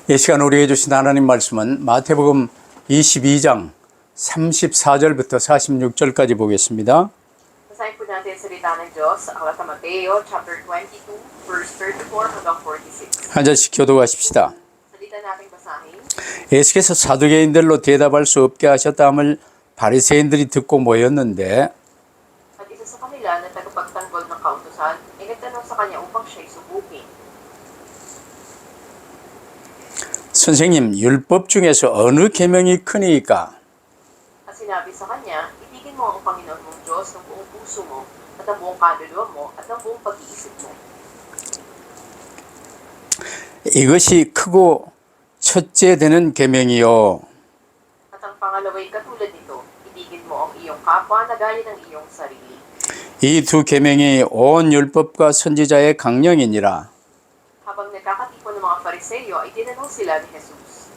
이 시간 우리에게 주신 하나님 말씀은 마태복음 22장 34절부터 46절까지 보겠습니다. Basahin po natin ang salita ng Diyos sa aklat ng Mateo, chapter 22, verse 34 hanggang 46. 한 절씩 교도하십시다. Salita nating basahin. 예수께서 사두개인들로 대답할 수 없게 하셨다함을 바리새인들이 듣고 모였는데 At isa sa kanila na tagapagtanggol ng kautusan ay nagtanong sa kanya upang siya'y subukin. 선생님, 율법 중에서 어느 계명이 크니까? At sinabi sa kanya, ibigin mo ang Panginoon mong Diyos ng buong puso mo, at ang buong kaluluwa mo, at ang buong pag-iisip mo. 이것이 크고 첫째 되는 계명이요. At ang pangalaway katulad nito, ibigin mo ang iyong kapwa na gaya ng iyong sarili. 이 두 계명이 온 율법과 선지자의 강령이니라. Habang nagkakatipon ng mga Fariseyo ay tinanong sila ni Jesus.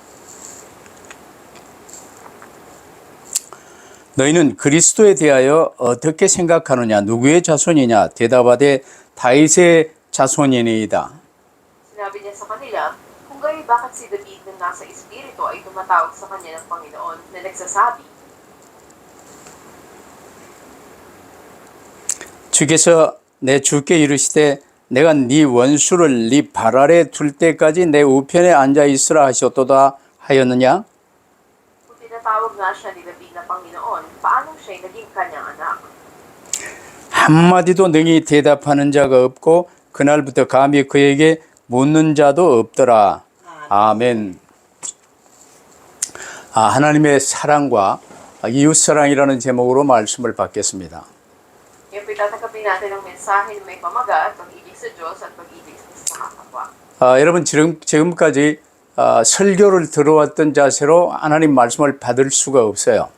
너희는 그리스도에 대하여 어떻게 생각하느냐? 누구의 자손이냐? 대답하되 다윗의 자손이니이다. Sinabi niya sa kanila, kung gayon bakit si David na nasa Espiritu ay tumatawag sa kanya ng Panginoon na nagsasabi, 주께서 내 주께 이르시되 내가 네 원수를 네 발 아래 둘 때까지 내 우편에 앉아 있으라 하셨도다 하였느냐? kung tinatawag nga siya ni David na Panginoon, paano siya'y naging kanyang anak? 한마디도 능히 대답하는 자가 없고 그날부터 감히 그에게 묻는 자도 없더라. 아멘. 하나님의 사랑과 이웃사랑이라는 제목으로 말씀을 받겠습니다. Ngayon po itatanggapin natin ang mensahe na may pamagat, pag-ibig sa Diyos at pag-ibig sa kapwa. 여러분 지금까지 설교를 들어왔던 자세로 하나님 말씀을 받을 수가 없어요.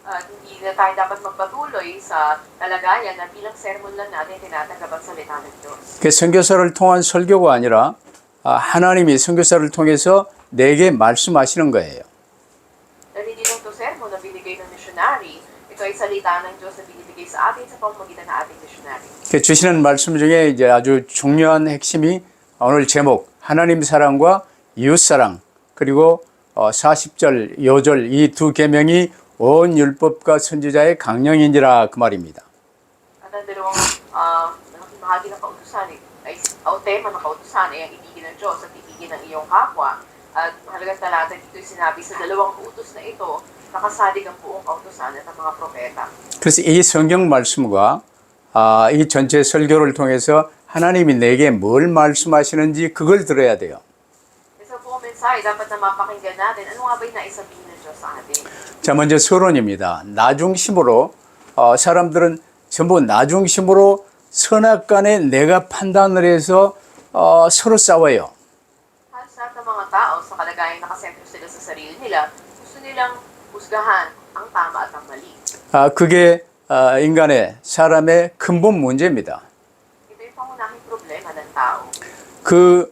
Hindi na tayo dapat magpatuloy sa kalagayan na bilang sermon lang natin tinatanggap ang salita ng Diyos. 그 선교사를 통한 설교가 아니라 하나님이 선교사를 통해서 내게 말씀하시는 거예요. Dahil hindi lang ito sermon na binigay ng missionary, ito ay salita ng Diyos na binibigay sa atin sa pamamagitan ng ating missionary. 주시는 말씀 중에 이제 아주 중요한 핵심이 오늘 제목 하나님 사랑과 이웃 사랑 그리고 40절 요절 이 두 계명이 온 율법과 선지자의 강령이니라 그 말입니다. At ang dalawang malaking bahagi ng kautusan ay o tema ng kautusan ay ang ibigin ng Diyos at ibigin ng iyong kapwa. At mahalagang talata dito ay sinabi sa dalawang utos na ito, nakasalig ang buong kautusan at ang mga propeta. 그래서 이 성경 말씀과 이 전체 설교를 통해서 하나님이 내게 뭘 말씀하시는지 그걸 들어야 돼요. Kaya sa buong mensahe, 다pat na mapakinggan natin ano nga ba yung naisabihin ng Diyos sa atin. 자, 먼저 서론입니다. 나중심으로 사람들은 전부 나중심으로 선악간에 내가 판단을 해서 서로 싸워요. Halos lahat ng mga tao sa kalagayan nakasentro sila sa sarili nila, gusto nilang husgahan ang tama at ang mali. 그게 인간의 사람의 근본 문제입니다. Ito yung pangunahing problema ng tao. 그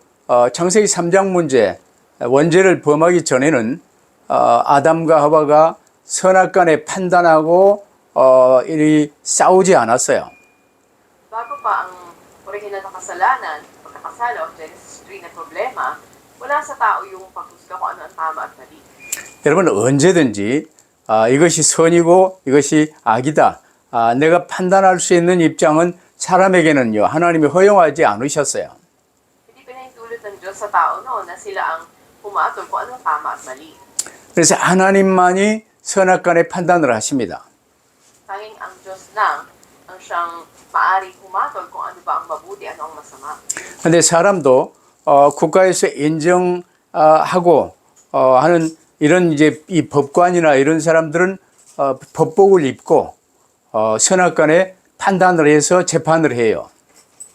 창세기 3장 문제 원죄를 범하기 전에는 아담과 하와가 선악간에 판단하고 이 싸우지 않았어요. Bago pa ang orihinal na kasalanan, pagkakasala o Genesis 3 na problema, wala sa tao yung paghusga kung ano ang tama at mali. 여러분 언제든지 이것이 선이고 이것이 악이다. 내가 판단할 수 있는 입장은 사람에게는요 하나님이 허용하지 않으셨어요. Hindi pinahintulot ng Diyos sa tao noon na sila ang pumatol kung anong tama at mali. 그래서 하나님만이 선악간에 판단을 하십니다. Tanging ang Diyos lang ang siyang maaring pumatol kung ano ba ang mabuti, ano ang masama. 그런데 사람도 국가에서 인정하고 하는 이런 이제 이 법관이나 이런 saram들은 법복을 입고 선악간에 판단을 해서 재판을 해요.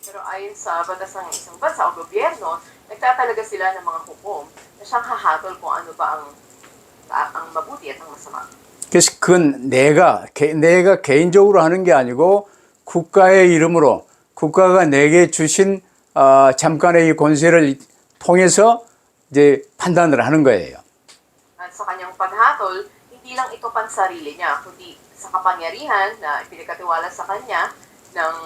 Pero ayon sa batas ng isang bansa o gobyerno, nagtatalaga sila ng mga hukom na siyang hahatol kung ano ba ang mabuti at ang masama. 그래서 그건 내가 개인적으로 하는 게 아니고 국가의 이름으로 국가가 내게 주신 잠깐의 이 권세를 통해서 이제 판단을 하는 거예요. At sa kanyang paghatol, hindi lang ito pansarili niya, kundi sa kapangyarihan na ipinagkatiwala sa kanya ng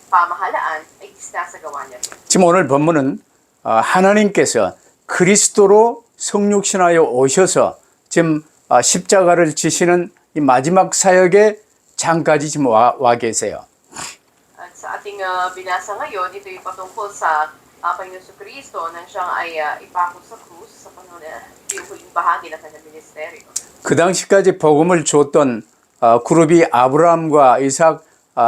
pamahalaan ay isinasagawa niya. 지금 오늘 본문은 하나님께서 그리스도로 성육신하여 오셔서 지금 십자가를 지시는 이 마지막 사역의 장까지 지금 와 계세요. At sa ating binasa ngayon, ito yung patungkol sa Panginoon Kristo nang siyang ay ipako sa krus sa panahon na yung huling bahagi ng kanyang ministeryo. 그 당시까지 복음을 줬던 그룹이 아브라함과 이삭,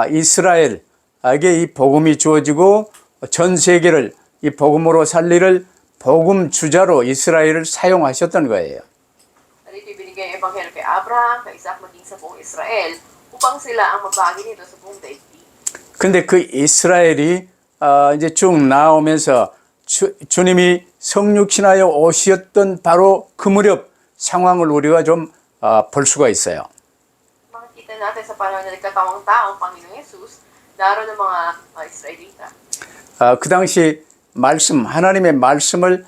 이스라엘에게 이 복음이 주어지고 전 세계를 이 복음으로 살리를 복음 주자로 이스라엘을 사용하셨던 거예요. At ito binigay ang ebanghelyo kay Abraham, kay Isaac, maging sa buong Israel upang sila ang mabagi nito sa buong daigdig. 근데 그 이스라엘이 이제 쭉 나오면서 주님이 성육신하여 오셨던 바로 그 무렵 상황을 우리가 좀 볼 수가 있어요. Makikita natin sa panahon na nagkatawang taong Panginoong Jesus, naroon ng mga Israelita. 그 당시 말씀, 하나님의 말씀을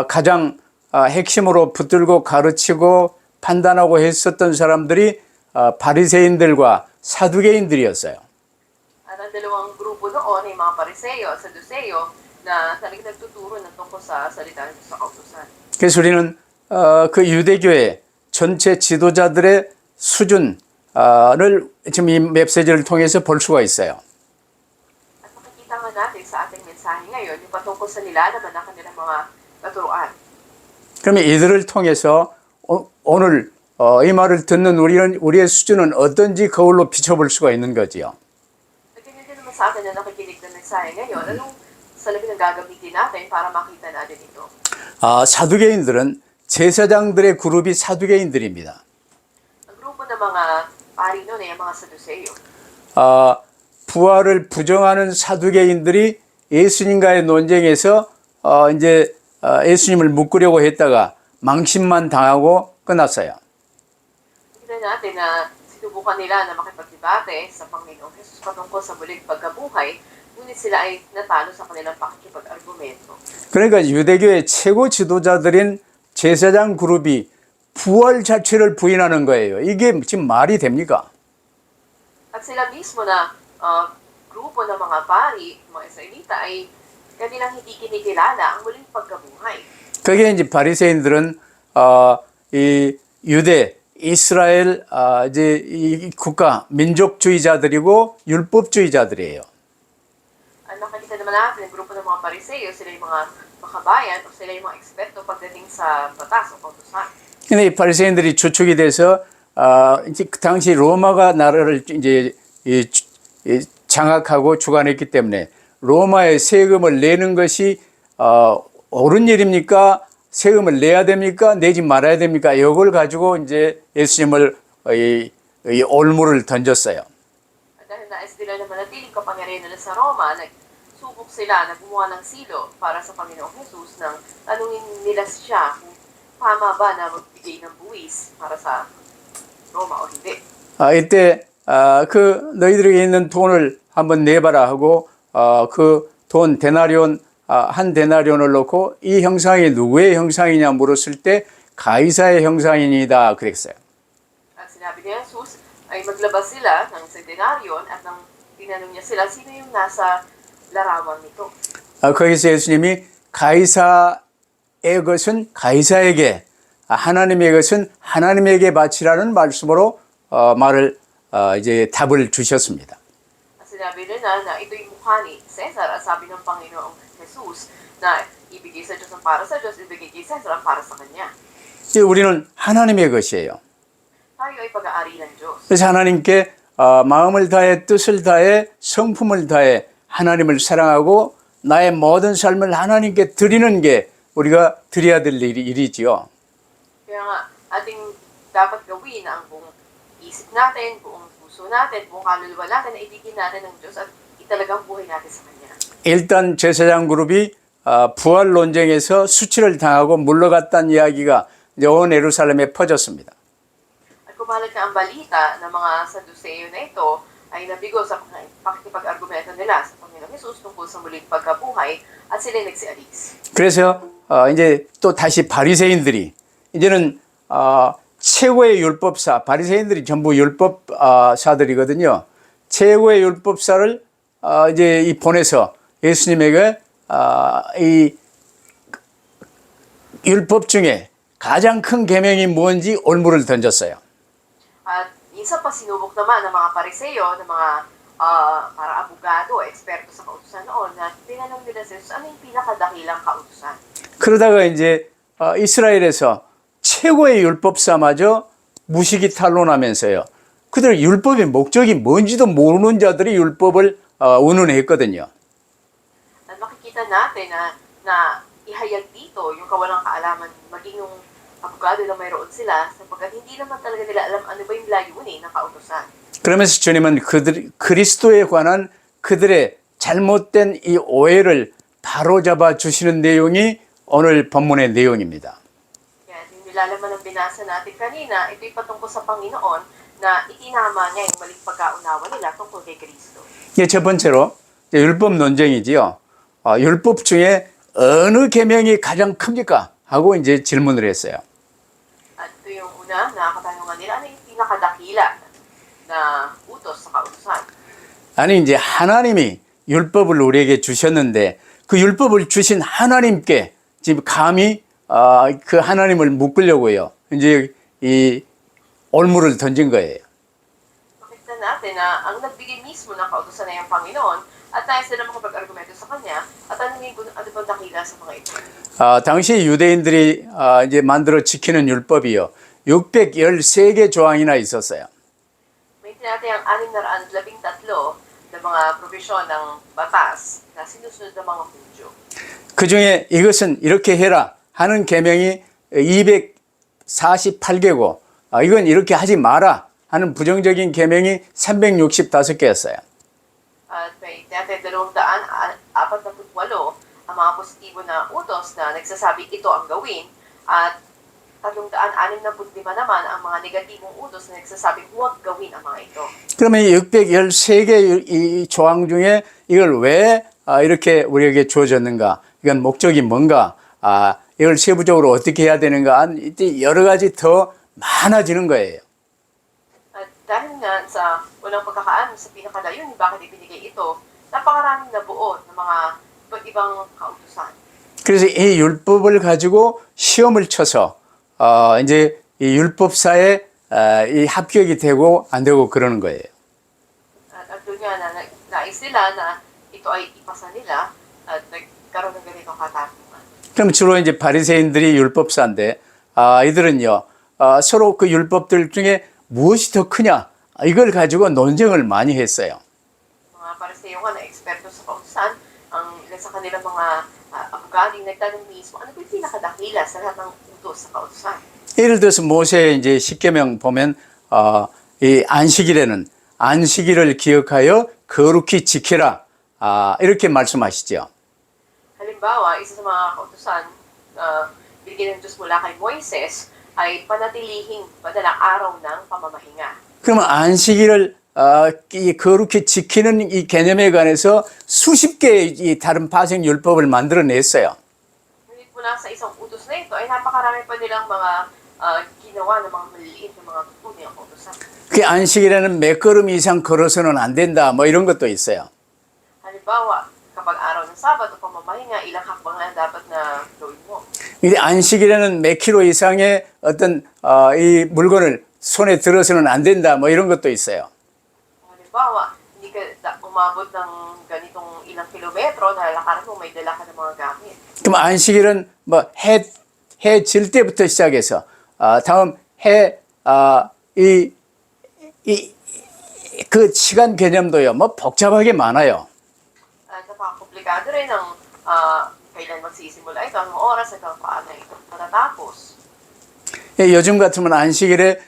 가장 핵심으로 붙들고 가르치고 판단하고 했었던 사람들이 바리새인들과 사두개인들이었어요. At ang dalawang grupo noon ay mga Pariseo at Saduceo na talagang nagtuturo ng tungkol sa salita ng Diyos sa kautusan. 그래서 우리는 그 유대교의 전체 지도자들의 수준을 지금 이 메시지를 통해서 볼 수가 있어요. At makikita nga natin sa ating mensahe ngayon yung patungkol sa nilalaman ng kanilang mga katuruan. 그러면 이들을 통해서 오늘 이 말을 듣는 우리의 수준은 어떤지 거울로 비춰볼 수가 있는 거지요. At ganyan din naman sa atin na nakikinig ng mensahe ngayon, anong salamin ang gagamitin natin para makita natin ito? 사두개인들은 제사장들의 그룹이 사두개인들입니다. Ang grupo ng mga pari noon ay ang mga Saduceo. 부활을 부정하는 사두개인들이 예수님과의 논쟁에서 이제 예수님을 묶으려고 했다가 망신만 당하고 끝났어요. Kita natin na sinubukan nila na makipagdebate sa Panginoong Jesus patungkol sa muling pagkabuhay, ngunit sila ay natalo sa kanilang pakikipag-argumento. 그러니까 유대교의 최고 지도자들인 제사장 그룹이 부활 자체를 부인하는 거예요. 이게 지금 말이 됩니까? At sila mismo na grupo ng mga pari, mga Israelita, ay kanilang hindi kinikilala ang muling pagkabuhay. 그게 이제 바리새인들은 이 유대 이스라엘 이제 이 국가 민족주의자들이고 율법주의자들이에요. At nakikita naman natin ang grupo ng mga Pariseo, sila yung mga makabayan o sila yung mga eksperto pagdating sa batas o kautusan. 근데 이 바리새인들이 주축이 돼서 이제 그 당시 로마가 나라를 이제 장악하고 주관했기 때문에 로마의 세금을 내는 것이 옳은 일입니까? 세금을 내야 됩니까? 내지 말아야 됩니까? 이걸 가지고 이제 예수님을 이 올무를 던졌어요. At dahil nais nila na manatiling kapangyarihan nila sa Roma, nagsubok sila na gumawa ng silo para sa Panginoong Jesus nang tanungin nila siya kung tama ba na magbigay ng buwis para sa Roma o hindi. 이때 그 너희들에게 있는 돈을 한번 내봐라 하고 그 돈 데나리온 한 데나리온을 놓고 이 형상이 누구의 형상이냐 물었을 때 가이사의 형상이다 그랬어요. At sinabi ni Jesus ay maglabas sila ng centenarion at nang tinanong niya sila sino yung nasa larawan nito. 거기서 예수님이 가이사의 것은 가이사에게 하나님의 것은 하나님에게 바치라는 말씀으로 말을 이제 답을 주셨습니다. At sinabi nila na ito yung mukha ni Cesar at sabi ng Panginoong Jesus na ibigay sa Diyos ang para sa Diyos, ibigay kay Cesar ang para sa Kanya. 이제 우리는 하나님의 것이에요. Tayo ay pag-aari ng Diyos. 그래서 하나님께 마음을 다해 뜻을 다해 성품을 다해 하나님을 사랑하고 나의 모든 삶을 하나님께 드리는 게 우리가 드려야 될 일이지요. Kaya nga, ating dapat gawin na ang buong isip natin, buong puso natin, buong kaluluwa natin na ibigin natin ng Diyos at italagang buhay natin sa Kanya. 일단 제사장 그룹이 부활 논쟁에서 수치를 당하고 물러갔다는 이야기가 이제 온 예루살렘에 퍼졌습니다. At kumalat na ang balita ng mga Saduceo na ito ay nabigo sa pakikipag-argumento nila sa Panginoong Jesus tungkol sa muling pagkabuhay at sila nagsialis. 그래서 이제 또 다시 바리새인들이 이제는 최고의 율법사, 바리새인들이 전부 율법사들이거든요. 최고의 율법사를 이제 보내서 예수님에게 이 율법 중에 가장 큰 계명이 뭔지 올무를 던졌어요. At minsan pa sinubok naman ng mga pariseo, ng mga para abogado, eksperto sa kautusan noon, na tinanong nila sa Jesus, ano yung pinakadakilang kautusan? 그러다가 이제 이스라엘에서 최고의 율법사마저 무식이 탄론하면서요. 그들 율법의 목적이 뭔지도 모르는 자들이 율법을 운운했거든요. At makikita natin na ihayag dito yung kawalang kaalaman, maging yung abogado na mayroon sila, sapagkat hindi naman talaga nila alam ano ba yung layunin ng kautusan. 그러면서 주님은 그리스도에 관한 그들의 잘못된 이 오해를 바로잡아 주시는 내용이 오늘 본문의 내용입니다. Kaya yung nilalaman ng binasa natin kanina, ito'y patungkol sa Panginoon na itinama niya yung maling pagkaunawa nila tungkol kay Kristo. 예, 첫 번째로 율법 논쟁이지요. 율법 중에 어느 계명이 가장 큽니까? 하고 이제 질문을 했어요. At ito yung una na katanungan nila, ano yung pinakadakila na utos sa kautusan? 아니 이제 하나님이 율법을 우리에게 주셨는데 그 율법을 주신 하나님께 지금 감히 그 하나님을 묶으려고요. 이제 이 올무를 던진 거예요. Makita natin na ang nagbigay mismo ng kautusan na yung Panginoon at tayo sila makapag-argumento sa Kanya at tanungin kung ano bang dakila sa mga ito. 당시 유대인들이 이제 만들어 지키는 율법이요. 613개 조항이나 있었어요. May tinatayang 613 na mga provision ng batas na sinusunod ng mga Hudyo. 그 중에 이것은 이렇게 해라 하는 계명이 248개고 이건 이렇게 하지 마라 하는 부정적인 계명이 365개였어요. At may tinatayang 248 ang mga positibo na utos na nagsasabing ito ang gawin at 365 naman ang mga negatibong utos na nagsasabing huwag gawin ang mga ito. 그러면 이 613개 이 조항 중에 이걸 왜 이렇게 우리에게 주어졌는가? 이건 목적이 뭔가? 이걸 세부적으로 어떻게 해야 되는가? 이때 여러 가지 더 많아지는 거예요. At dahil nga sa walang pagkakaano sa pinakalayunin bakit ibinigay ito, napakaraming nabuo ng mga iba't ibang kautusan. 그래서 이 율법을 가지고 시험을 쳐서 이제 이 율법사에 이 합격이 되고 안 되고 그러는 거예요. At doon nga na nais nila na ito ay ipasa nila at nagkaroon ng ganitong katarungan. 그럼 주로 이제 바리새인들이 율법사인데 이들은요 서로 그 율법들 중에 무엇이 더 크냐 이걸 가지고 논쟁을 많이 했어요. Mga pariseo nga na eksperto sa kautusan, ang ilan sa kanilang mga abogading nagtanong mismo, ano ba yung pinakadakila sa lahat ng utos sa kautusan? 예를 들어서 모세의 이제 십계명 보면 이 안식일에는 안식일을 기억하여 거룩히 지키라 이렇게 말씀하시죠. Halimbawa, isa sa mga kautusan binigyan ng Diyos mula kay Moises ay panatilihing madalang araw ng pamamahinga. 그러면 안식일을 이 거룩히 지키는 이 개념에 관해서 수십 개의 이 다른 파생 율법을 만들어냈어요. Ngunit mula sa isang utos na ito ay napakarami pa nilang mga ginawa ng mga maliliit na mga tunay ang kautusan. 그 안식일에는 몇 걸음 이상 걸어서는 안 된다 뭐 이런 것도 있어요. Halimbawa, kapag araw ng Sabat o pamamahinga, ilang hakbang na dapat na gawin mo. 근데 안식일에는 몇 킬로 이상의 어떤 이 물건을 손에 들어서는 안 된다 뭐 이런 것도 있어요. Halimbawa, hindi ka umabot ng ganitong ilang kilometro dahil lakaran mo may dala ka ng mga gamit. 그럼 안식일은 뭐 해 질 때부터 시작해서 다음 그 시간 개념도요 뭐 복잡하게 많아요. At napaka-komplikado rin ang kailan magsisimula ito, anong oras at ang paano ito matatapos. 요즘 같으면 안식일에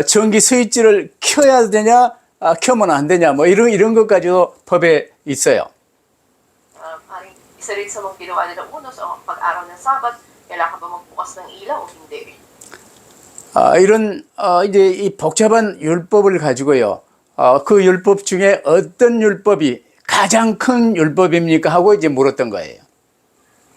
전기 스위치를 켜야 되냐 켜면 안 되냐 뭐 이런 것까지도 법에 있어요. Isa rin sa mga ginawa nilang unos ang pag-araw ng Sabat, kailangan ba magbukas ng ilaw o hindi? 이런 이제 이 복잡한 율법을 가지고요. 그 율법 중에 어떤 율법이 가장 큰 율법입니까 하고 이제 물었던 거예요.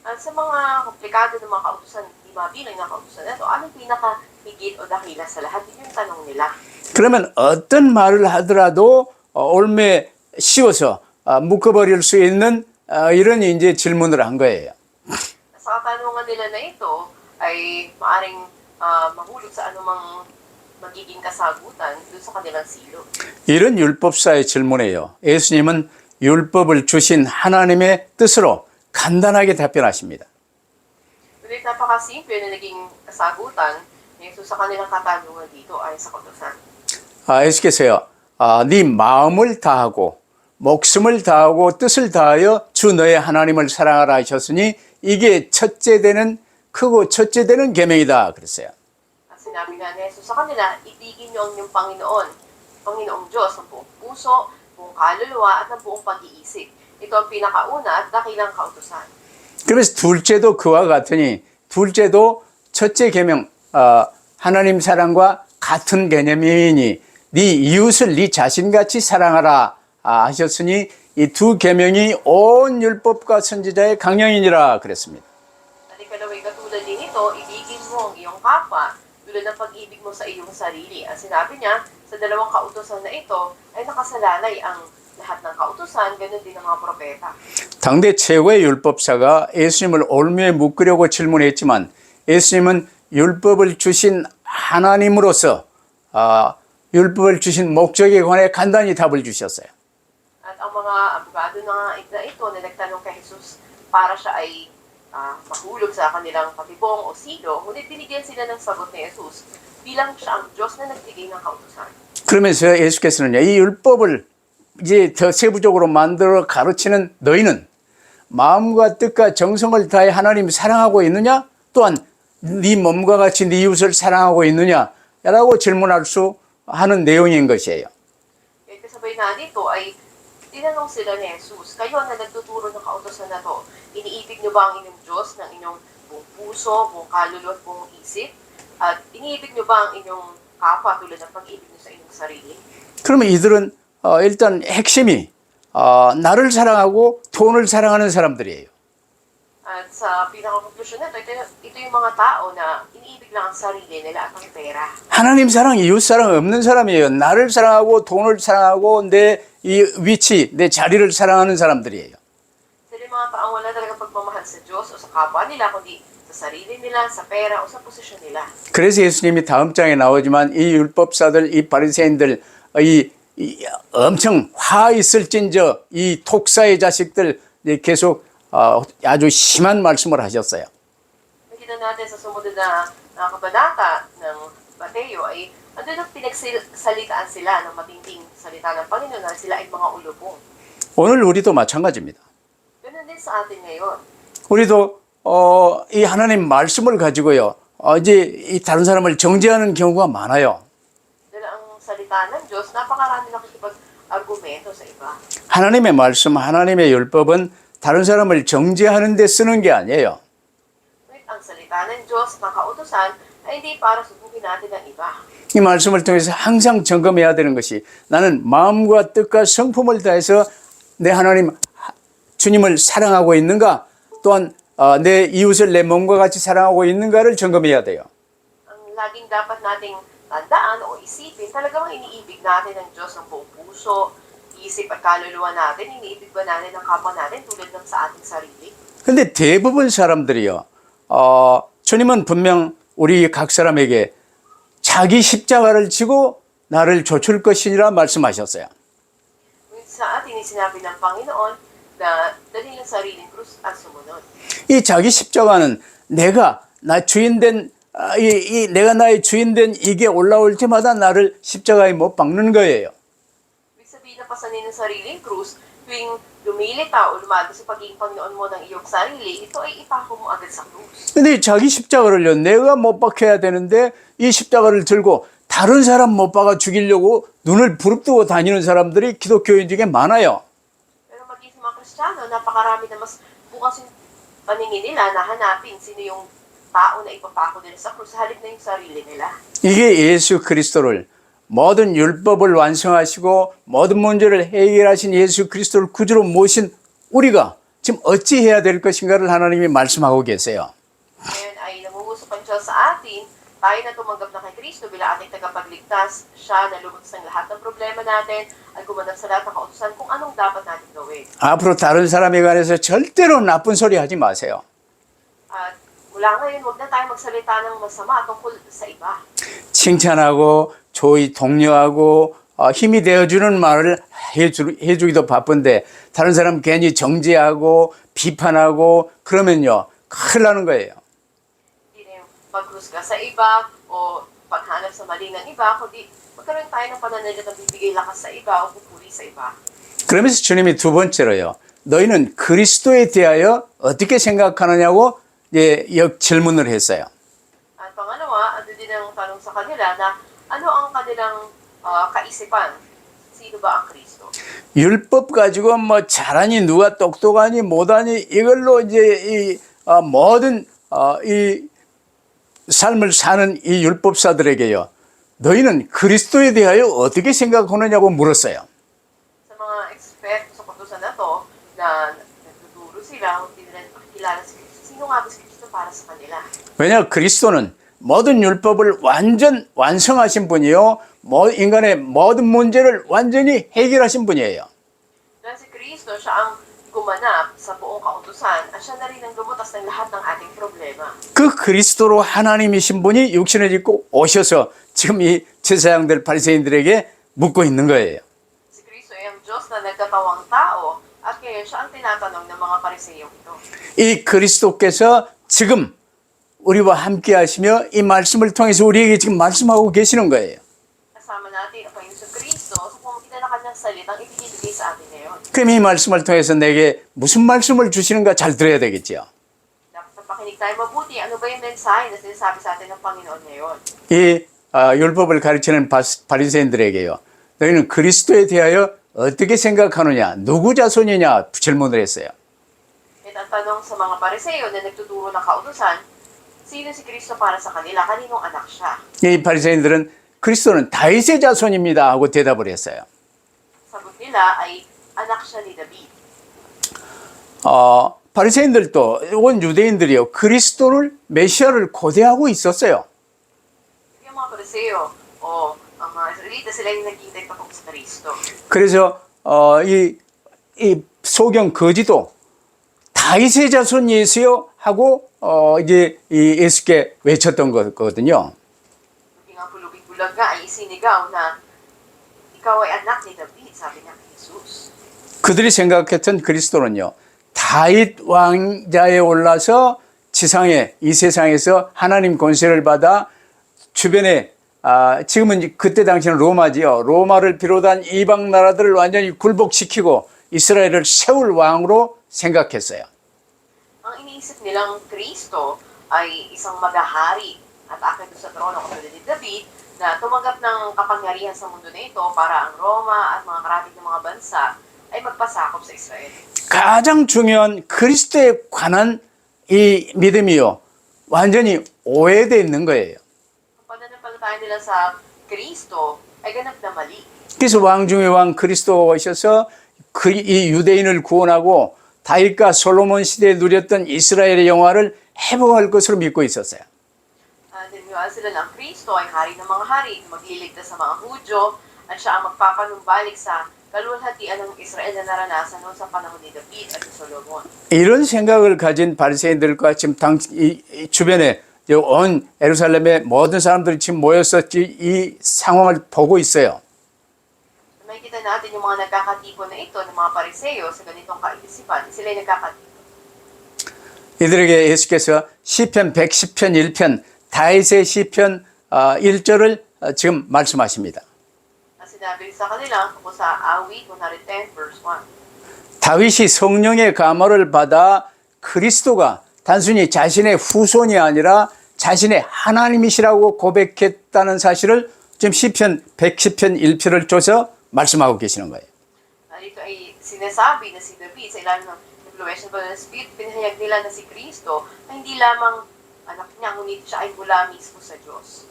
At sa mga komplikado ng mga kautusan, di mabilang na kautusan na ito, anong pinaka-higit o dakila sa lahat? Yun yung tanong nila. 그러면 어떤 말을 하더라도 올매 씌워서 묶어버릴 수 있는 이런 이제 질문을 한 거예요. Sa katanungan nila na ito, ay maaring mahulog sa anumang magiging kasagutan doon sa kanilang silo. 이런 율법사의 질문에요. 예수님은 율법을 주신 하나님의 뜻으로 간단하게 답변하십니다. Ngunit napakasimple na naging kasagutan ni Jesus sa kanilang katanungan dito ay sa kautusan. 예수께서요, 네 마음을 다하고 목숨을 다하고 뜻을 다하여 주 너의 하나님을 사랑하라 하셨으니 이게 첫째 되는 크고 첫째 되는 계명이다 그랬어요. At sinabi nga ni Jesus sa kanila, ibigin niyo ang inyong Panginoong Diyos ng buong puso, buong kaluluwa at ng buong pag-iisip. Ito ang pinakauna at dakilang kautusan. 그래서 둘째도 그와 같으니 둘째도 첫째 계명 하나님 사랑과 같은 개념이니 네 이웃을 네 자신같이 사랑하라 하셨으니 이 두 계명이 온 율법과 선지자의 강령이니라 그랬습니다. At ikalaway katulad din ito, ibigin mo ang iyong kapwa tulad ng pag-ibig mo sa iyong sarili. At sinabi niya, sa dalawang kautusan na ito ay nakasalalay ang lahat ng kautusan, ganun din ang mga propeta. 당대 최고의 율법사가 예수님을 올무에 묶으려고 질문했지만 예수님은 율법을 주신 하나님으로서 율법을 주신 목적에 관해 간단히 답을 주셨어요. At ang mga abogado na ito na nagtanong kay Jesus para siya ay mahulog sa kanilang patibong o silo, ngunit binigyan sila ng sagot ni Jesus bilang siya ang Diyos na nagbigay ng kautusan. 그러면서 예수께서는요, 이 율법을 이제 더 세부적으로 만들어 가르치는 너희는 마음과 뜻과 정성을 다해 하나님 사랑하고 있느냐? 또한 네 몸과 같이 네 이웃을 사랑하고 있느냐? 라고 질문할 수 하는 내용인 것이에요. Kaya kasabay na dito ay tinanong sila ni Jesus, kayo na nagtuturo ng kautusan na to, iniibig niyo ba ang inyong Diyos ng inyong buong puso, buong kaluluwa at buong isip? At iniibig niyo ba ang inyong kapwa tulad ng pag-ibig niyo sa inyong sarili? 그러면 이들은 일단 핵심이 나를 사랑하고 돈을 사랑하는 사람들이에요. At sa pinaka-conclusion na ito yung mga tao na iniibig lang ang sarili nila at ang pera. 하나님 사랑, 이웃 사랑 없는 사람이에요. 나를 사랑하고 돈을 사랑하고 내 이 위치, 내 자리를 사랑하는 사람들이에요. Sila yung mga taong wala talaga pagmamahal sa Diyos o sa kapwa nila, kundi sa sarili nila, sa pera o sa posisyon nila. 그래서 예수님이 다음 장에 나오지만 이 율법사들, 이 바리새인들, 이 엄청 화 있을진저 이 독사의 자식들 계속 아주 심한 말씀을 하셨어요. Nakita natin sa sumunod na kabanata ng Mateo ay andun ang pinagsalitaan sila ng matinding salita ng Panginoon na sila ay mga ulubong. 오늘 우리도 마찬가지입니다. Ganun din sa atin ngayon. 우리도 이 하나님 말씀을 가지고요. 이제 이 다른 사람을 정죄하는 경우가 많아요. Dahil ang salita ng Diyos, napakarami nakikipag-argumento sa iba. 하나님의 말씀, 하나님의 율법은 다른 사람을 정죄하는 데 쓰는 게 아니에요. Ngunit ang salita ng Diyos, ng kautusan, ay hindi para subukin natin ang iba. 이 말씀을 통해서 항상 점검해야 되는 것이 나는 마음과 뜻과 성품을 다해서 내 하나님 주님을 사랑하고 있는가, 또한 내 이웃을 내 몸과 같이 사랑하고 있는가를 점검해야 돼요. Ang laging dapat nating tandaan o isipin, talagang iniibig natin ang Diyos ng buong puso, isip at kaluluwa natin, iniibig ba natin ang kapwa natin tulad ng sa ating sarili? 근데 대부분 사람들이요, 주님은 분명 우리 각 사람에게 자기 십자가를 지고 나를 좇을 것이니라 말씀하셨어요. Ngunit sa atin, sinabi ng Panginoon na dali ng sariling krus at sumunod. 이 자기 십자가는 내가 나 주인된 내가 나의 주인된 이게 올라올 때마다 나를 십자가에 못 박는 거예요. Ibig sabihin na pasanin ng sariling krus, tuwing lumilita o lumago sa pagiging Panginoon mo ng iyong sarili, ito ay ipako mo agad sa krus. 근데 자기 십자가를요, 내가 못 박혀야 되는데 이 십자가를 들고 다른 사람 못 박아 죽이려고 눈을 부릅뜨고 다니는 사람들이 기독교인 중에 많아요. Pero maging sa mga Kristiyano, napakarami na mas bukas yung paningin nila na hanapin sino yung tao na ipapako nila sa krus, halip na yung sarili nila. 이게 예수 그리스도를 모든 율법을 완성하시고 모든 문제를 해결하신 예수 그리스도를 구주로 모신 우리가 지금 어찌 해야 될 것인가를 하나님이 말씀하고 계세요. Ngayon ay nangungusap ang Diyos sa atin, tayo na tumanggap na kay Kristo bilang ating tagapagligtas, siya na lumagos ng lahat ng problema natin at gumanap sa lahat ng kautusan kung anong dapat natin gawin. 앞으로 다른 사람에 관해서 절대로 나쁜 소리 하지 마세요. At Mula ngayon, huwag na tayo magsalita ng masama tungkol sa iba. 칭찬하고 조의 독려하고 힘이 되어주는 말을 해주기도 바쁜데 다른 사람 괜히 정죄하고 비판하고 그러면요 큰일 나는 거예요. Hindi na yung paghusga sa iba o paghanap sa mali ng iba, kundi magkaroon tayo ng pananaligang bibigay lakas sa iba o pupuri sa iba. 그러면서 주님이 두 번째로요. 너희는 그리스도에 대하여 어떻게 생각하느냐고 질문을 했어요. At pangalawa, ano din ang tanong sa kanila na ano ang kanilang kaisipan? Sino ba ang Kristo? 율법 가지고 뭐 잘하니 누가 똑똑하니 못하니 이걸로 이제 모든 이 삶을 사는 이 율법사들에게요. 너희는 그리스도에 대하여 어떻게 생각하느냐고 물었어요. Sa mga eksperto sa kutusan na to, na nagtuturo sila, hindi nila nakikilala si Kristo. Sino nga ba si Kristo para sa kanila? 왜냐 그리스도는 모든 율법을 완성하신 분이요. 인간의 모든 문제를 완전히 해결하신 분이에요. Dahil si Kristo, siya ang gumanap sa buong kautusan at siya na rin ang lumutas ng lahat ng ating problema. 그 그리스도로 하나님이신 분이 육신을 입고 오셔서 지금 이 제사장들 바리새인들에게 묻고 있는 거예요. Si Kristo ay ang Diyos na nagkatawang tao at kaya siya ang tinatanong ng mga pariseyong ito. 이 그리스도께서 지금 우리와 함께 하시며 이 말씀을 통해서 우리에게 지금 말씀하고 계시는 거예요. Kasama natin ang Panginoon sa Kristo sa pamamagitan ng kanyang salitang ibinibigay sa atin ngayon. 그럼 이 말씀을 통해서 내게 무슨 말씀을 주시는가 잘 들어야 되겠죠. Dapat napakinig tayo mabuti. Ano ba yung mensahe na sinasabi sa atin ng Panginoon ngayon? 이 율법을 가르치는 바리새인들에게요. 너희는 그리스도에 대하여 어떻게 생각하느냐? 누구 자손이냐? 질문을 했어요. At ang tanong sa mga pariseyo na nagtuturo ng kautusan, sino si Kristo para sa kanila? Kaninong anak siya? 이 바리새인들은 그리스도는 다윗의 자손입니다 하고 대답을 했어요. Sagot nila ay anak siya ni David. 바리새인들도 온 유대인들이요. 그리스도를 메시아를 고대하고 있었어요. Yung mga pariseyo o ang mga Israelita, sila yung naghihintay patungkol sa Kristo. 그래서 이 소경 거지도 다윗의 자손 예수요 하고 이제 이 예수께 외쳤던 거거든요. Yung ang pulubig-bulag nga ay isinigaw na ikaw ay anak ni David, sabi niya kay Jesus. 그들이 생각했던 그리스도는요. 다윗 왕자에 올라서 지상에 이 세상에서 하나님 권세를 받아 주변에 지금은 그때 당시는 로마지요. 로마를 비롯한 이방 나라들을 완전히 굴복시키고 이스라엘을 세울 왕으로 생각했어요. Ang iniisip nilang Kristo ay isang magahari at akin sa trono katulad ni David na tumanggap ng kapangyarihan sa mundo na ito para ang Roma at mga karatig ng mga bansa ay magpasakop sa Israel. 가장 중요한 그리스도에 관한 이 믿음이요. 완전히 오해되어 있는 거예요. Ang pananampalataya nila sa Kristo ay ganap na mali. 그래서 왕 중의 왕 그리스도가 오셔서 이 유대인을 구원하고 다윗과 솔로몬 시대에 누렸던 이스라엘의 영화를 회복할 것으로 믿고 있었어요. Niniwala sila ng Kristo ay hari ng mga hari, magliligtas sa mga Hudyo, at siya ang magpapanumbalik sa kaluwalhatian ng Israel na naranasan noon sa panahon ni David at ni Solomon. 이런 생각을 가진 바리새인들과 지금 이 주변에 온 예루살렘의 모든 사람들이 지금 모여서 이 상황을 보고 있어요. Makikita natin yung mga nagkakatipon na ito ng mga pariseyo sa ganitong kaisipan. Sila ay nagkakatipon. 이들에게 예수께서 시편 110편 1편 다윗의 시편 1절을 지금 말씀하십니다. Sinabi sa kanila tungkol sa awit 110 verse 1. 다윗이 성령의 감화를 받아 그리스도가 단순히 자신의 후손이 아니라 자신의 하나님이시라고 고백했다는 사실을 지금 시편 110편 1편을 줘서 말씀하고 계시는 거예요. Dito ay sinasabi na si David sa ilalim ng influensya ng Spirit, pinahayag nila na si Kristo na hindi lamang anak niya, ngunit siya ay mula mismo sa Diyos.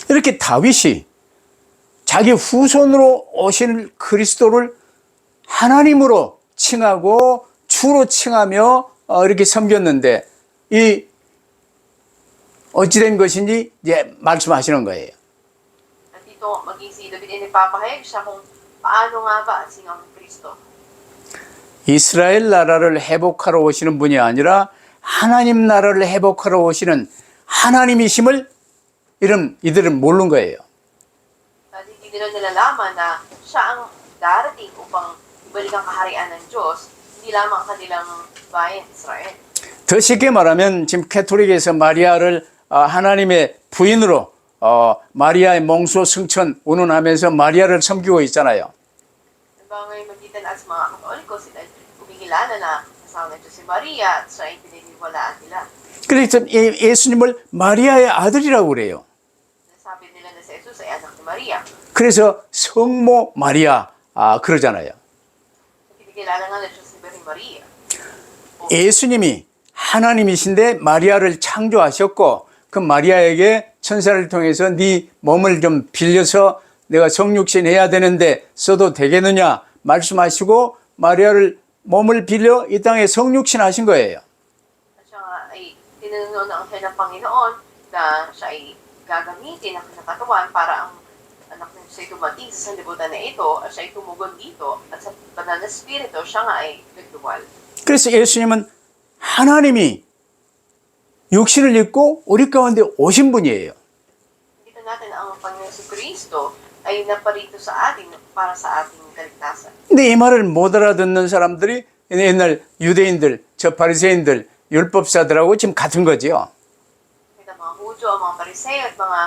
이렇게 다윗이 자기 후손으로 오신 그리스도를 하나님으로 칭하고 주로 칭하며 이렇게 섬겼는데 이 어찌된 것인지 이제 말씀하시는 거예요. At dito, maging si David ay nagpapahayag siya kung paano nga ba singang Kristo. 이스라엘 나라를 회복하러 오시는 분이 아니라 하나님 나라를 회복하러 오시는 하나님이심을 이들은 모르는 거예요. At hindi nila nalalaman na siya ang darating upang ibalik ang kaharian ng Diyos, hindi lamang ang kanilang bayan, Israel. 더 쉽게 말하면 지금 캐톨릭에서 마리아를 하나님의 부인으로 마리아의 몽소 승천 운운하면서 마리아를 섬기고 있잖아요. Diba ngayon magitan at sa mga Katoliko, sila kumingilala na kasama ng Diyos si Maria at siya ay pininiwalaan nila. 그래서 예수님을 마리아의 아들이라고 그래요. Sabi nila na si Jesus ay anak ni Maria. 그래서 성모 마리아 그러잖아요. Kinikilala nga ng Diyos ni Maria. 예수님이 하나님이신데 마리아를 창조하셨고 그 마리아에게 천사를 통해서 네 몸을 좀 빌려서 내가 성육신 해야 되는데 써도 되겠느냐 말씀하시고 마리아를 몸을 빌려 이 땅에 성육신 하신 거예요. At siya nga ay tinanong ng anghel ng Panginoon na siya ay gagamitin ang kanyang katawan para ang anak ng Diyos ay dumating sa sanlibutan na ito at siya ay tumugon dito at sa banal na spirito siya nga ay nagduwal. 그래서 예수님은 하나님이 육신을 입고 우리 가운데 오신 분이에요. Kita natin ang Panginoon si Kristo ay naparito sa atin para sa ating kaligtasan. 근데 이 말을 못 알아듣는 사람들이 옛날 유대인들, 저 바리새인들, 율법사들하고 지금 같은 거지요. Kita mga Hudyo, mga Pariseo at mga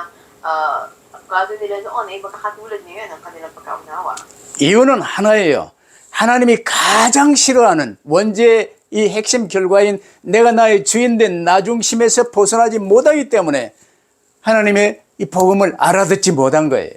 gado nila noon ay magkakatulad ngayon ang kanilang pagkaunawa. 이유는 하나예요. 하나님이 가장 싫어하는 원죄의 이 핵심 결과인 내가 나의 주인된 나 중심에서 벗어나지 못하기 때문에 하나님의 이 복음을 알아듣지 못한 거예요.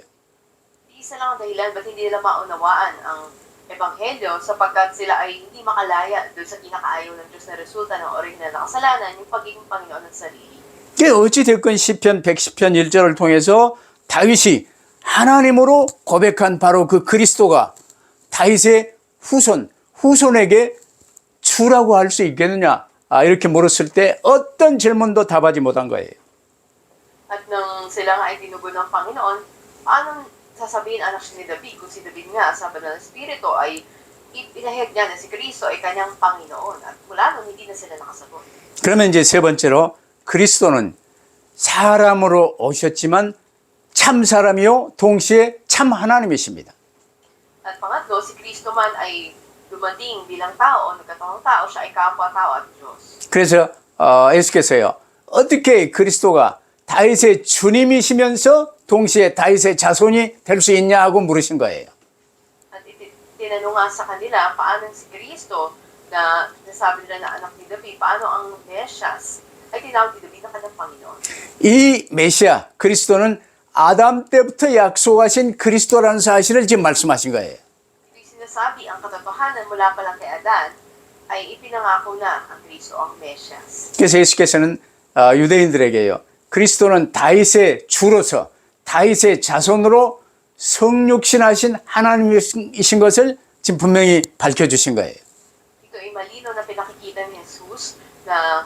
Isa lang ang dahilan ba't hindi nila maunawaan ang Ebanghelyo sapagkat sila ay hindi makalaya doon sa kinakaayaw ng Diyos na resulta ng original na kasalanan, yung pagiging Panginoon ng sarili. 어찌됐건 시편 110편 1절을 통해서 다윗이 하나님으로 고백한 바로 그 그리스도가 다윗의 후손에게 주라고 할 수 있겠느냐 이렇게 물었을 때 어떤 질문도 답하지 못한 거예요. At nang sila nga ay tinugon ng Panginoon, paano sasabihin anak siya ni David kung si David nga sa banal na spirito ay ipinahayag niya na si Kristo ay kanyang Panginoon at mula nun hindi na sila nakasagot. 그러면 이제 세 번째로 그리스도는 사람으로 오셨지만 참 사람이요 동시에 참 하나님이십니다. At pangatlo, si Kristo man ay dumating bilang tao o nagkataong tao, siya ay kapwa-tao at Diyos. 그래서 예수께서요 어떻게 그리스도가 다윗의 주님이시면서 동시에 다윗의 자손이 될 수 있냐 하고 물으신 거예요. At tinanong nga sa kanila, paano si Kristo na nasabi nila na anak ni David, paano ang Mesias ay tinawag ni David na kanyang Panginoon. 이 메시아 그리스도는 아담 때부터 약속하신 그리스도라는 사실을 지금 말씀하신 거예요. Ito'y sinasabi, ang katotohanan mula pa lang kay Adan ay ipinangako na ang Kristo ang Mesias. 그래서 예수께서는 유대인들에게요. 그리스도는 다윗의 주로서 다윗의 자손으로 성육신하신 하나님이신 것을 지금 분명히 밝혀주신 거예요. Ito ay malino na pinakikita ni Jesus na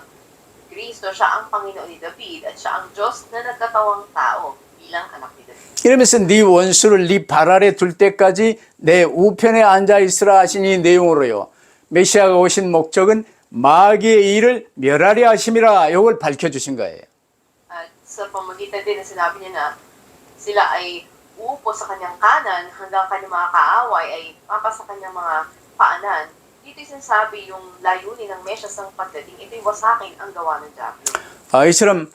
Kristo siya ang Panginoon ni David at siya ang Diyos na nagkatawang tao bilang anak ni David. 이러면서 네 원수를 네 발 아래 둘 때까지 내 우편에 앉아 있으라 하신 이 내용으로요. 메시아가 오신 목적은 마귀의 일을 멸하려 하심이라 이걸 밝혀주신 거예요. At sa pamagitan din na sinabi niya na sila ay uupo sa kanyang kanan hanggang kanyang mga kaaway ay papas sa kanyang mga paanan. Dito'y sinasabi yung layunin ng Mesias ng pagdating. Ito'y wasakin ang gawa ng Diablo. 이처럼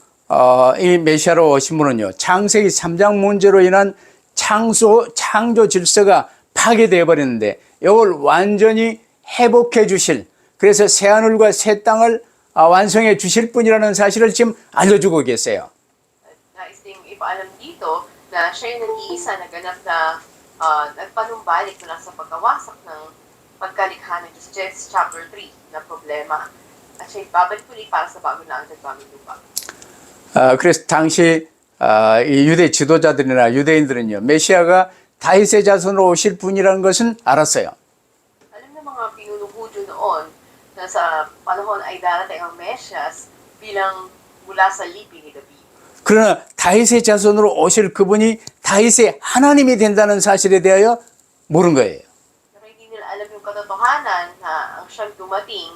이 메시아로 오신 분은요. 창세기 3장 문제로 인한 창조 질서가 파괴되어 버렸는데 이걸 완전히 회복해 주실 그래서 새 하늘과 새 땅을 완성해 주실 분이라는 사실을 지금 알려주고 계세요. Nais ding ipaalam dito na siya yung nag-iisa na ganap na nagpanumbalik mula sa pagkawasak ng pagkalikha ng Diyos. Genesis chapter 3 na problema. At siya babalik muli para sa bagong langit at bagong lupa. 그래서 당시 이 유대 지도자들이나 유대인들은요. 메시아가 다윗의 자손으로 오실 분이라는 것은 알았어요. Alam ng mga pinunong Hudyo noon na sa panahon ay darating ang Mesias bilang mula sa lipi ni David. 그러나 다윗의 자손으로 오실 그분이 다윗의 하나님이 된다는 사실에 대하여 모른 거예요. Pero hindi nila alam yung katotohanan na ang siyang dumating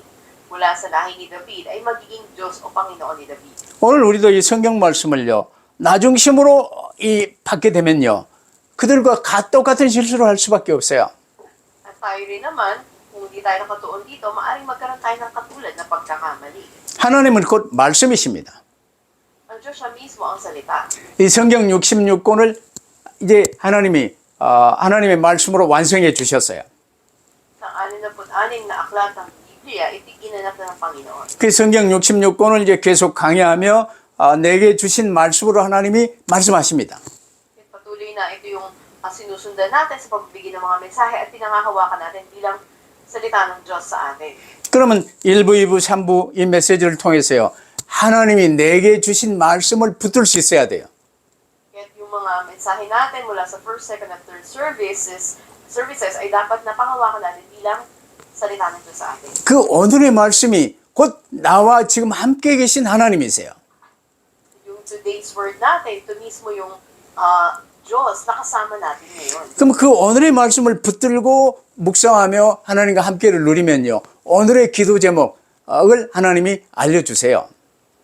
mula sa lahi ni David ay magiging Diyos o Panginoon ni David. 오늘 우리도 이 성경 말씀을요, 나중심으로 받게 되면요, 그들과 똑같은 실수를 할 수밖에 없어요. At tayo rin naman, kung hindi tayo nakatuon dito, maaaring magkaroon tayo ng katulad na pagkakamali. 하나님은 곧 말씀이십니다. Ang Diyos siya mismo ang salita. 이 성경 66권을 이제 하나님의 말씀으로 완성해 주셨어요. Ang 66 na aklat ng Biblia, itiginanap na ng Panginoon. 그 성경 66권을 이제 계속 강해하며 내게 주신 말씀으로 하나님이 말씀하십니다. At patuloy na ito yung sinusundan natin sa pagbibigay ng mga mensahe at pinangahawakan natin bilang salita ng Diyos sa atin. 그러면 1부, 2부, 3부 이 메시지를 통해서요, 하나님이 내게 주신 말씀을 붙들 수 있어야 돼요. Kaya yung mga mensahe natin mula sa first, second, at third services ay dapat na pangawakan natin bilang salita ng Diyos sa atin. 그 오늘의 말씀이 곧 나와 지금 함께 계신 하나님이세요. Yung today's word natin, ito mismo yung Diyos na kasama natin ngayon. 그럼 그 오늘의 말씀을 붙들고 묵상하며 하나님과 함께를 누리면요, 오늘의 기도 제목을 하나님이 알려주세요.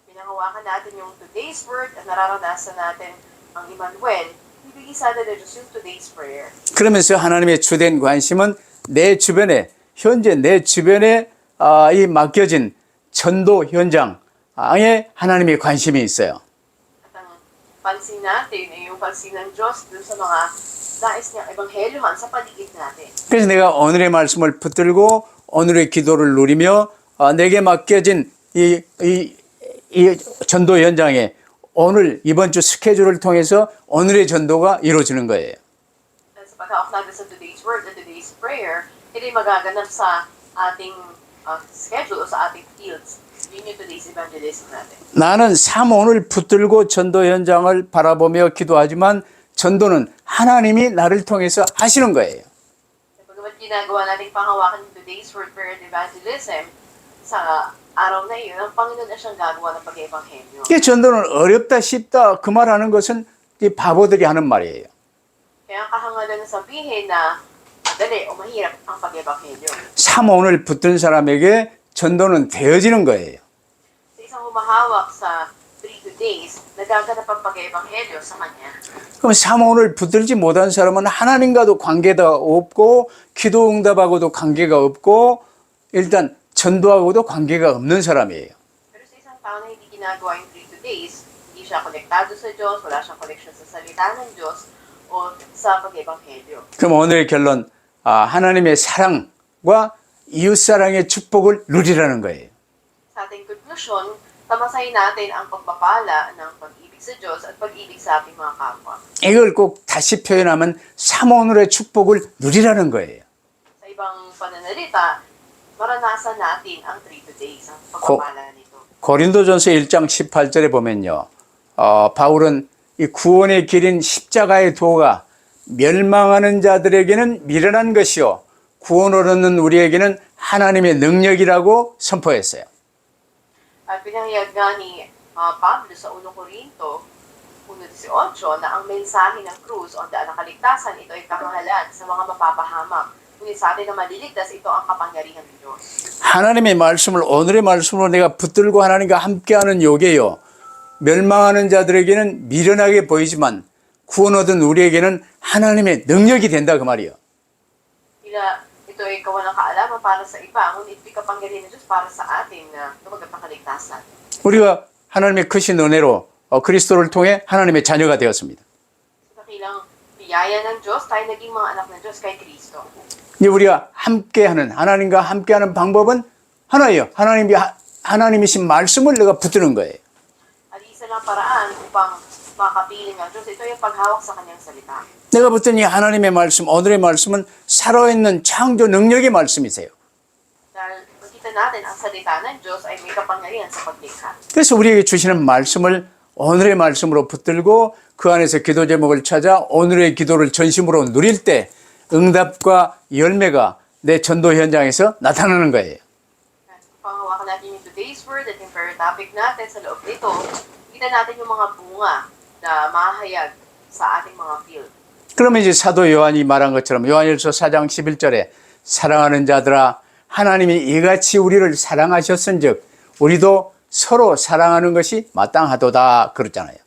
Pinangawakan natin yung today's word at nararanasan natin ang Emmanuel. Ibigay sa atin ng Diyos yung today's prayer. 그러면서 하나님의 주된 관심은 내 주변에, 현재 내 주변에 이 맡겨진 전도 현장에 하나님의 관심이 있어요. At ang pansin natin ay yung pansin ng Diyos dun sa mga nais niyang ebanghelyohan sa paligid natin. 그래서 내가 오늘의 말씀을 붙들고 오늘의 기도를 누리며 내게 맡겨진 이 전도 현장에 오늘 이번 주 스케줄을 통해서 오늘의 전도가 이루어지는 거예요. At sa pagkawak natin sa today's word at today's prayer, ito'y magaganap sa ating schedule o sa ating fields. Yun yung today's evangelism natin. 나는 오늘 붙들고 전도 현장을 바라보며 기도하지만 전도는 하나님이 나를 통해서 하시는 거예요. Pagkamat ginagawa nating panghawakan yung today's word, prayer, and evangelism, sa araw na iyon, ang Panginoon na siyang gagawa ng pag-ebanghelyo. 이게 전도는 어렵다 쉽다 그 말하는 것은 이 바보들이 하는 말이에요. Kaya ang kahangalan na sabihin na madali o mahirap ang pag-ebanghelyo. 오늘 붙든 사람에게 전도는 되어지는 거예요. Sa isang humahawak sa 3 days, nagaganap ang pag-ebanghelyo sa kanya. 그럼 오늘 붙들지 못한 사람은 하나님과도 관계가 없고 기도 응답하고도 관계가 없고 일단 전도하고도 관계가 없는 사람이에요. Pero sa isang tao na hindi ginagawa yung 3 days, hindi siya konektado sa Diyos, wala siyang connection sa salita ng Diyos o sa pag-ebanghelyo. 그럼 오늘의 결론, 하나님의 사랑과 이웃사랑의 축복을 누리라는 거예요. Sa ating konklusyon, tamasahin natin ang pagpapala ng pag-ibig sa Diyos at pag-ibig sa ating mga kapwa. 이걸 꼭 다시 표현하면 오늘의 축복을 누리라는 거예요. Sa ibang pananalita, maranasan natin ang 3 days, ang pagpapala nito. 고린도전서 1장 18절에 보면요, 바울은 이 구원의 길인 십자가의 도가 멸망하는 자들에게는 미련한 것이요 구원을 얻는 우리에게는 하나님의 능력이라고 선포했어요. At pinahayag nga ni Pablo sa 1 Corinto 1:18 na ang mensahe ng krus o daan ng kaligtasan, ito ay kahangalan sa mga mapapahamak. Ngunit sa atin na maliligtas, ito ang kapangyarihan ng Diyos. 하나님의 말씀을 오늘의 말씀으로 내가 붙들고 하나님과 함께하는 요게요, 멸망하는 자들에게는 미련하게 보이지만 구원 얻은 우리에게는 하나님의 능력이 된다 그 말이에요. Ito ay kawalang kaalaman para sa iba, ngunit ito'y kapangyarihan ng Diyos para sa atin na tumagat ng kaligtasan. 우리가 하나님의 크신 은혜로 그리스도를 통해 하나님의 자녀가 되었습니다. Sa dakilang biyaya ng Diyos, tayo naging mga anak ng Diyos kay Kristo. 이제 우리가 함께하는, 하나님과 함께하는 방법은 하나예요. 하나님이신 말씀을 내가 붙드는 거예요. At isa lang paraan upang makapiling ng Diyos, ito yung paghawak sa kanyang salita. 내가 붙든 이 하나님의 말씀, 오늘의 말씀은 살아있는 창조 능력의 말씀이세요. Dahil makita natin ang salita ng Diyos ay may kapangyarihan sa paglikha. 그래서 우리에게 주시는 말씀을 오늘의 말씀으로 붙들고 그 안에서 기도 제목을 찾아 오늘의 기도를 전심으로 누릴 때 응답과 열매가 내 전도 현장에서 나타나는 거예요. Panghawakan natin yung today's word at yung prayer topic natin sa loob nito, kita natin yung mga bunga na mahayag sa ating mga field. 그러면 이제 사도 요한이 말한 것처럼 요한일서 4장 11절에 사랑하는 자들아 하나님이 이같이 우리를 사랑하셨은즉 우리도 서로 사랑하는 것이 마땅하도다 그랬잖아요.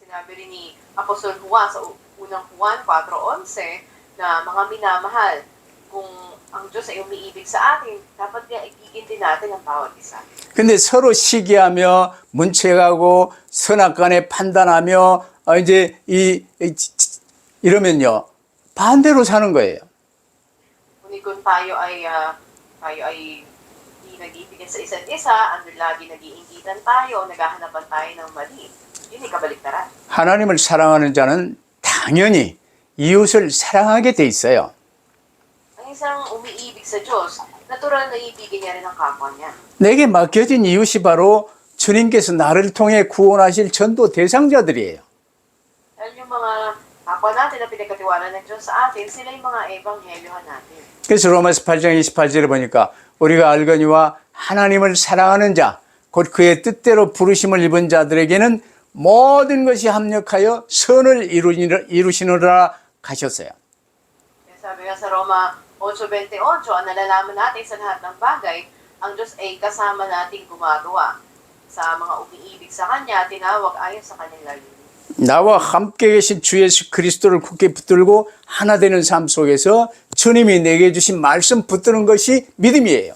Sinabi rin ni Apostol Juan sa unang Juan 4:11 na mga minamahal, kung ang Diyos ay umiibig sa atin, dapat nga ibigin din natin ang bawat isa. 근데 서로 시기하며 문책하고 선악간에 판단하며 이제 이러면요 반대로 사는 거예요. Ngunit kung tayo ay hindi nag-ibigin sa isa't isa, ano lagi nag-iinggitan tayo, naghahanapan tayo ng mali, yun ay kabaliktaran. 하나님을 사랑하는 자는 당연히 이웃을 사랑하게 돼 있어요. Ang isang umiibig sa Diyos, natural na ibigin niya rin ang kapwa niya. 내게 맡겨진 이웃이 바로 주님께서 나를 통해 구원하실 전도 대상자들이에요. Dahil yung mga kapwa natin na pinagkatiwala ng Diyos sa atin, sila yung mga ebanghelyohan natin. 그래서 로마서 8장 28절에 보니까 우리가 알거니와 하나님을 사랑하는 자, 곧 그의 뜻대로 부르심을 입은 자들에게는 모든 것이 합력하여 선을 이루시느라 가셨어요. Sabi nga sa Roma 8:28, ang nalalaman natin sa lahat ng bagay, ang Diyos ay kasama nating gumagawa. Sa mga umiibig sa Kanya, tinawag ayon sa Kanyang layunin. 나와 함께 계신 주 예수 그리스도를 굳게 붙들고 하나 되는 삶 속에서 주님이 내게 주신 말씀 붙드는 것이 믿음이에요.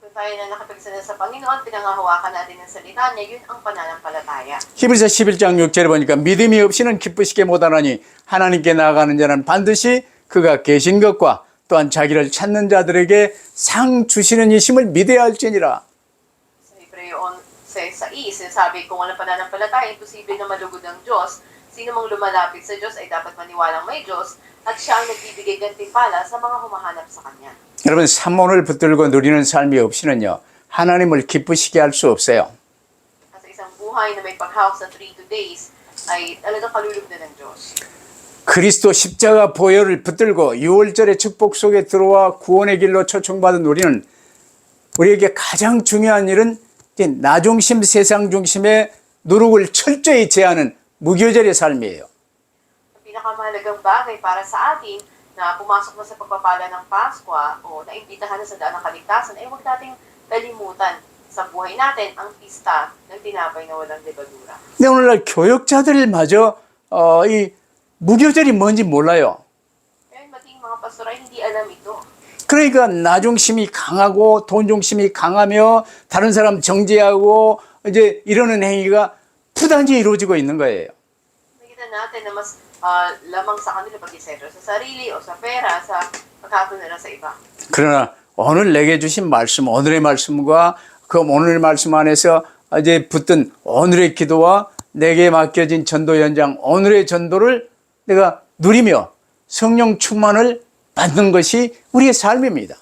Kung tayo na nakapagsanan sa Panginoon, pinangahawakan natin ang salita niya, yun ang pananampalataya. 히브리서 11장 6절에 보니까 믿음이 없이는 기쁘시게 못하나니 하나님께 나아가는 자는 반드시 그가 계신 것과 또한 자기를 찾는 자들에게 상 주시는 이심을 믿어야 할지니라. Sa Hebreo 11:6, sinasabi, kung walang pananampalataya, imposible na malugod ng Diyos. Sino mang lumalapit sa Diyos ay dapat maniwalang may Diyos at siya ang nagbibigay gantimpala sa mga humahanap sa Kanya. 여러분 삼원을 붙들고 누리는 삶이 없이는요 하나님을 기쁘시게 할 수 없어요. Sa isang buhay na may paghawak sa 3 days ay talagang kalulugdan ng Diyos. 그리스도 십자가 보혈을 붙들고 6월절의 축복 속에 들어와 구원의 길로 초청받은 우리는 우리에게 가장 중요한 일은 나 중심, 세상 중심의 누룩을 철저히 제하는 무교절의 삶이에요. Ang pinakamahalagang bagay para sa atin na pumasok na sa pagpapala ng Pasko o naimbitahan na sa daan ng kaligtasan ay huwag nating kalimutan sa buhay natin ang pista ng tinapay na walang levadura. 근데 오늘날 교역자들마저 이 무교절이 뭔지 몰라요. Kaya mating mga pastor ay hindi alam ito. 그러니까 나 중심이 강하고 돈 중심이 강하며 다른 사람 정죄하고 이제 이러는 행위가 부단히 이루어지고 있는 거예요. Nakita natin na mas lamang sa kanila pag-isentro sa sarili o sa pera, sa pagkakato nila sa iba. 그러나 오늘 내게 주신 말씀, 오늘의 말씀과 그 오늘의 말씀 안에서 이제 붙든 오늘의 기도와 내게 맡겨진 전도 현장, 오늘의 전도를 내가 누리며 성령 충만을 받는 것이 우리의 삶입니다.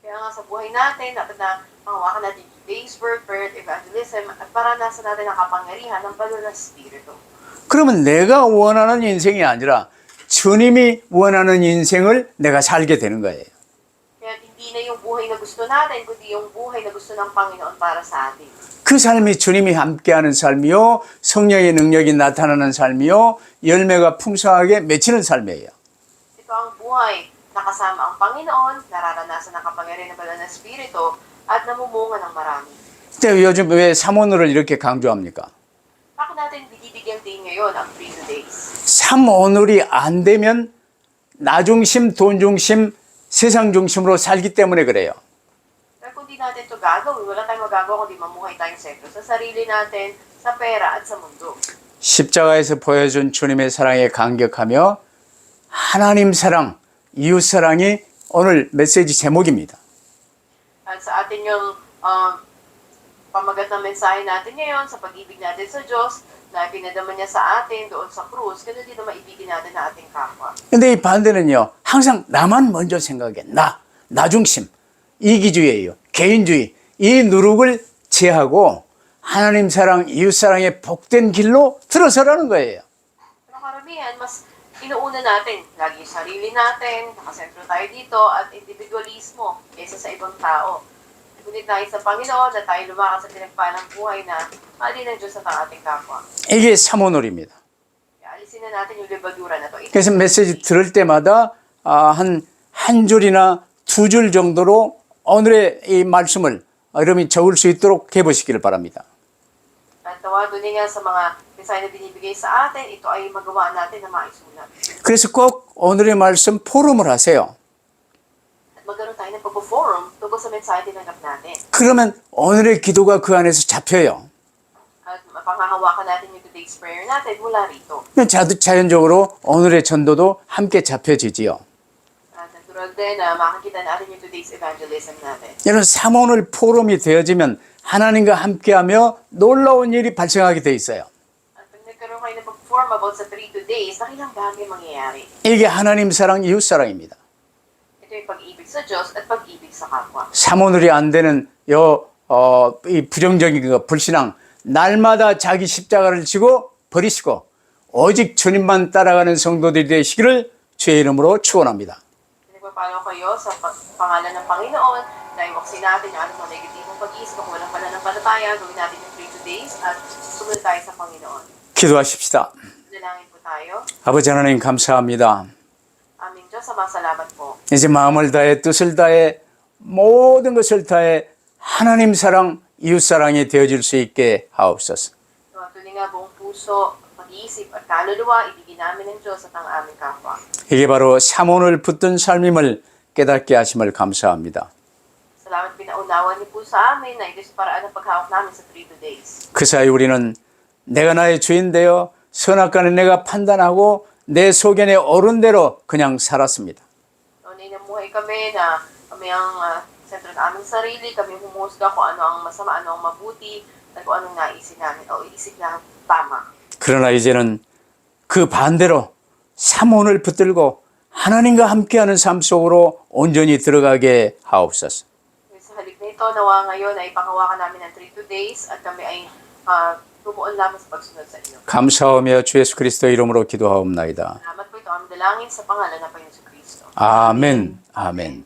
Kaya nga sa buhay natin, dapat na panghawakan natin today's word, prayer, evangelism, at paranasan natin ang kapangyarihan ng banal na Espiritu. 그러면 내가 원하는 인생이 아니라 주님이 원하는 인생을 내가 살게 되는 거예요. Kaya hindi na yung buhay na gusto natin, kundi yung buhay na gusto ng Panginoon para sa atin. 그 삶이 주님이 함께하는 삶이요, 성령의 능력이 나타나는 삶이요, 열매가 풍성하게 맺히는 삶이에요. Ito ang buhay na kasama ang Panginoon, nararanasan ang kapangyarihan ng banal na Espiritu, at namumunga ng marami. 근데 요즘 왜 삼원을 이렇게 강조합니까? Bakit natin binibigyan din ngayon ang 3 days? 삼오늘이 안 되면 나 중심, 돈 중심, 세상 중심으로 살기 때문에 그래요. Pero kung di natin ito gagawin, wala tayong magagawa kundi mamuhay tayong sentro sa sarili natin, sa pera at sa mundo. 십자가에서 보여준 주님의 사랑에 감격하며 하나님 사랑, 이웃 사랑이 오늘 메시지 제목입니다. At sa atin yung pamagat ng mensahe natin ngayon sa pag-ibig natin sa Diyos na pinadama niya sa atin doon sa krus, ganoon din na maibigin natin na ating kapwa. 근데 이 반대는요, 항상 나만 먼저 생각해. 나 중심, 이기주의예요. 개인주의. 이 누룩을 제하고 하나님 사랑, 이웃 사랑의 복된 길로 들어서라는 거예요. Pero karamihan, mas inuuna natin, lagi yung sarili natin, nakasentro tayo dito, at individualismo kaysa sa ibang tao. Ngunit tayo sa Panginoon na tayo lumakas sa pinagpalang buhay na mali ng Diyos at ang ating kapwa. 이게 삼오놀입니다. Kaya alisin na natin yung libadura na to. 그래서 메시지 들을 때마다 한 줄이나 두 줄 정도로 오늘의 이 말씀을 여러분이 적을 수 있도록 해보시기를 바랍니다. At nawa doon nga sa mga design na binibigay sa atin, ito ay magawa natin na maisulat. 그래서 꼭 오늘의 말씀 포럼을 하세요. At magkaroon tayo ng pag-forum tungkol sa mensahe tinanggap natin. 그러면 오늘의 기도가 그 안에서 잡혀요. At mapanghahawakan natin yung today's prayer natin mula rito. 자연적으로 오늘의 전도도 함께 잡혀지지요. At natural din na makikita natin yung today's evangelism natin. 이런 삼오늘 포럼이 되어지면 하나님과 함께하며 놀라운 일이 발생하게 돼 있어요. At pag nagkaroon kayo ng pag-form about sa 3 days, nakilang bagay mangyayari. 이게 하나님 사랑, 이웃 사랑입니다. Ito yung pag-ibig sa Diyos at pag-ibig sa kapwa. 삼오늘이 안 되는 이 부정적인 거, 불신앙, 날마다 자기 십자가를 지고 버리시고 오직 주님만 따라가는 성도들이 되시기를 주의 이름으로 축원합니다. Nagpapalo kayo sa pangalan ng Panginoon na iwaksin natin yung anumang negatibong pag-iisip kung walang pananampalataya, gawin natin yung 3 days at sumunod tayo sa Panginoon. 기도하십시다. Dalangin po tayo. 아버지 하나님 감사합니다. Aming Diyos, salamat po. 이제 마음을 다해 뜻을 다해 모든 것을 다해 하나님 사랑, 이웃 사랑이 되어질 수 있게 하옵소서. Tuloy nga buong puso, pag-iisip at kaluluwa, ibigin namin ng Diyos at ang aming kapwa. 이게 바로 삼오늘 붙든 삶임을 깨닫게 하심을 감사합니다. Salamat pinaunawa niyo po sa amin na ito sa paraan ng paghawak namin sa 3 days. 그 사이 우리는 내가 나의 주인 되어 선악과는 내가 판단하고 내 소견에 옳은 대로 그냥 살았습니다. Noon ay namuhay kami na kami ang sentro ng aming sarili, kami humusga kung ano ang masama, ano ang mabuti, at kung anong naisip namin o isip na tama. 그러나 이제는 그 반대로 삼오늘 붙들고 하나님과 함께하는 삶 속으로 온전히 들어가게 하옵소서. Sa halip nito, nawa ngayon ay panghawakan namin ng 3 days at kami ay tumuon lamang sa pagsunod sa inyo. 감사하며 주 예수 그리스도 이름으로 기도하옵나이다. Salamat po ito ang dalangin sa pangalan ng Panginoon Kristo. 아멘. 아멘.